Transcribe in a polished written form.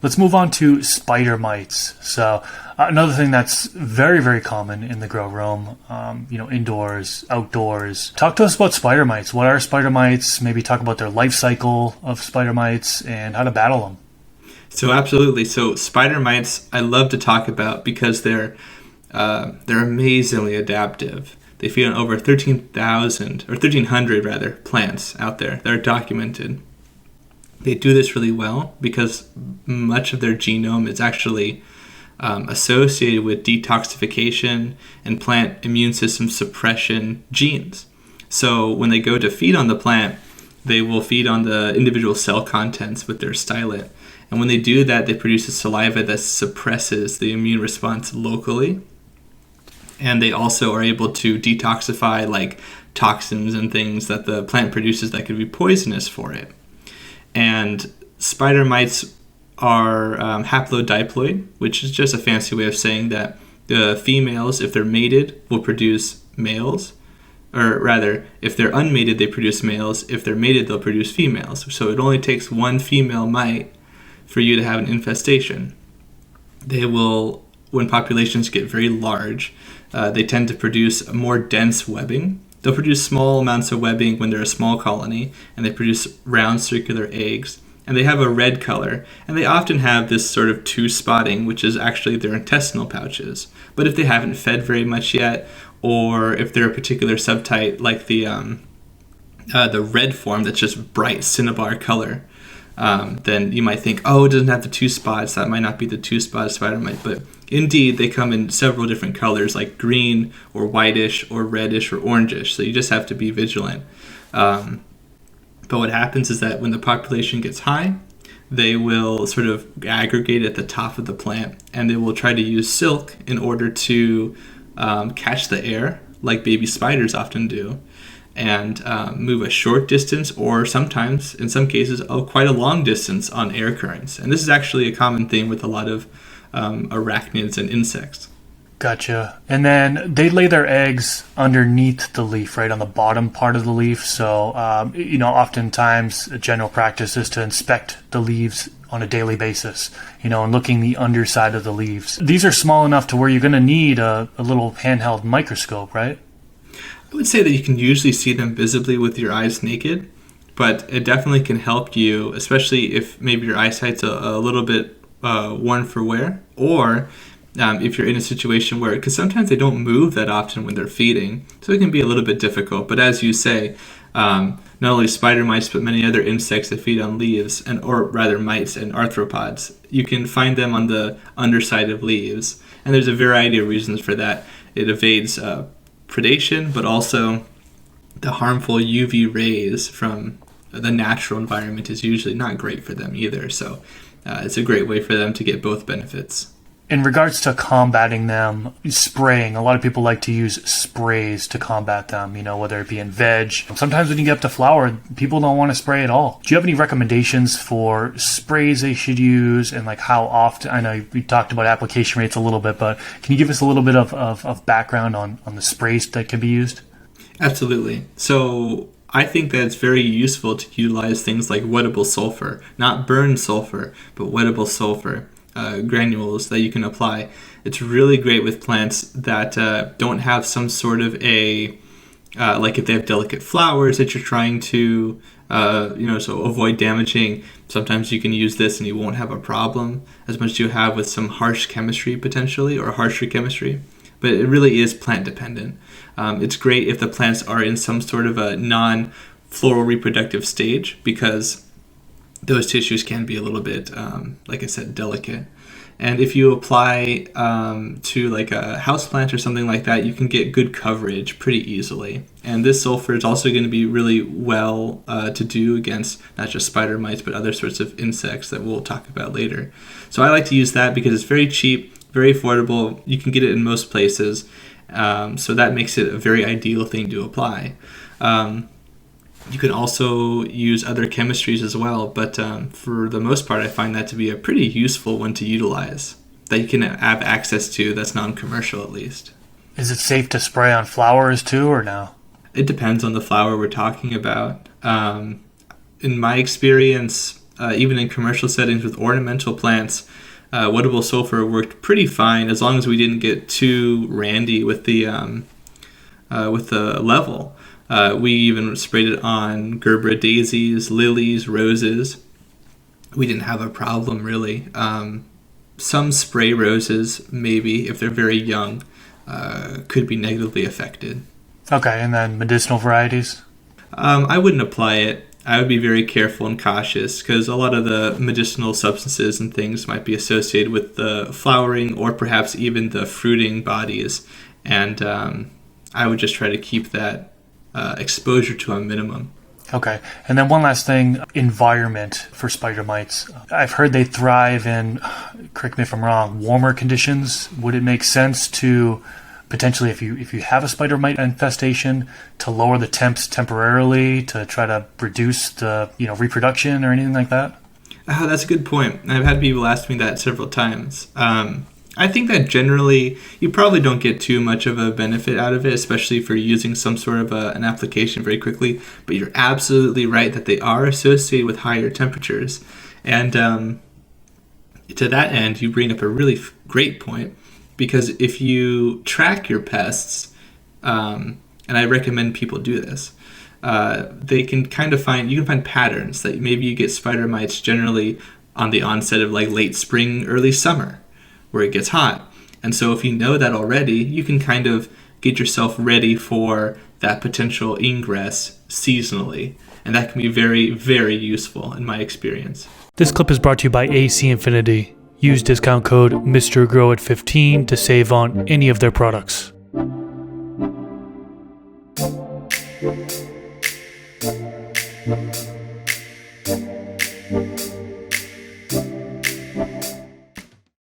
Let's move on to spider mites. So another thing that's very, very common in the grow room, indoors, outdoors. Talk to us about spider mites. What are spider mites? Maybe talk about their life cycle of spider mites and how to battle them. So absolutely. So spider mites, I love to talk about because they're amazingly adaptive. They feed on over 1,300 rather plants out there that are documented. They do this really well because much of their genome is actually associated with detoxification and plant immune system suppression genes. So when they go to feed on the plant, they will feed on the individual cell contents with their stylet. And when they do that, they produce a saliva that suppresses the immune response locally. And they also are able to detoxify like toxins and things that the plant produces that could be poisonous for it. And spider mites are haplodiploid, which is just a fancy way of saying that the females, if they're mated, will produce males. Or rather, if they're unmated, they produce males. If they're mated, they'll produce females. So it only takes one female mite for you to have an infestation. They will, when populations get very large, they tend to produce more dense webbing. They'll produce small amounts of webbing when they're a small colony, and they produce round circular eggs. And they have a red color, and they often have this sort of two-spotting, which is actually their intestinal pouches. But if they haven't fed very much yet, or if they're a particular subtype, like the red form that's just bright cinnabar color, then you might think, oh, it doesn't have the two spots. That might not be the two-spotted spider mite. But indeed, they come in several different colors, like green or whitish or reddish or orangish. So you just have to be vigilant. But what happens is that when the population gets high, they will sort of aggregate at the top of the plant, and they will try to use silk in order to catch the air, like baby spiders often do, and move a short distance, or sometimes, in some cases, quite a long distance on air currents. And this is actually a common thing with a lot of arachnids and insects. Gotcha. And then they lay their eggs underneath the leaf, right on the bottom part of the leaf. So, oftentimes a general practice is to inspect the leaves on a daily basis, and looking the underside of the leaves. These are small enough to where you're going to need a little handheld microscope, right? I would say that you can usually see them visibly with your eyes naked, but it definitely can help you, especially if maybe your eyesight's a little bit worn for wear, or if you're in a situation where, because sometimes they don't move that often when they're feeding, so it can be a little bit difficult. But as you say, not only spider mites, but many other insects that feed on leaves, or rather mites and arthropods, you can find them on the underside of leaves. And there's a variety of reasons for that. It evades predation, but also the harmful UV rays from the natural environment is usually not great for them either. So it's a great way for them to get both benefits. In regards to combating them, spraying, a lot of people like to use sprays to combat them, whether it be in veg. Sometimes when you get up to flower, people don't want to spray at all. Do you have any recommendations for sprays they should use, and like how often? I know we talked about application rates a little bit, but can you give us a little bit of background on the sprays that can be used? Absolutely. So I think that it's very useful to utilize things like wettable sulfur, not burned sulfur, but wettable sulfur. Granules that you can apply. It's really great with plants that don't have some sort of like if they have delicate flowers that you're trying to, so avoid damaging. Sometimes you can use this and you won't have a problem as much as you have with some harsh chemistry potentially, or harsher chemistry. But it really is plant dependent. It's great if the plants are in some sort of a non-floral reproductive stage, because those tissues can be a little bit, like I said, delicate. And if you apply to like a houseplant or something like that, you can get good coverage pretty easily. And this sulfur is also going to be really well to do against not just spider mites, but other sorts of insects that we'll talk about later. So I like to use that because it's very cheap, very affordable. You can get it in most places. So that makes it a very ideal thing to apply. You can also use other chemistries as well, but for the most part, I find that to be a pretty useful one to utilize, that you can have access to that's non-commercial at least. Is it safe to spray on flowers too, or no? It depends on the flower we're talking about. In my experience, even in commercial settings with ornamental plants, woodable sulfur worked pretty fine as long as we didn't get too randy with the level. We even sprayed it on Gerbera daisies, lilies, roses. We didn't have a problem really. Some spray roses, maybe if they're very young, could be negatively affected. Okay, and then medicinal varieties? I wouldn't apply it. I would be very careful and cautious because a lot of the medicinal substances and things might be associated with the flowering or perhaps even the fruiting bodies. And I would just try to keep that exposure to a minimum. Okay. And then one last thing, environment for spider mites. I've heard they thrive in, correct me if I'm wrong, warmer conditions. Would it make sense to potentially, if you have a spider mite infestation, to lower the temps temporarily to try to reduce the reproduction or anything like that? Oh, that's a good point. I've had people ask me that several times. I think that generally you probably don't get too much of a benefit out of it, especially for using some sort of an application very quickly. But you're absolutely right that they are associated with higher temperatures. And to that end, you bring up a really great point, because if you track your pests, and I recommend people do this, they can kind of find patterns that maybe you get spider mites generally on the onset of like late spring, early summer, where it gets hot. And so if you know that already, you can kind of get yourself ready for that potential ingress seasonally. And that can be very, very useful in my experience. This clip is brought to you by AC Infinity. Use discount code MrGrow at 15 to save on any of their products.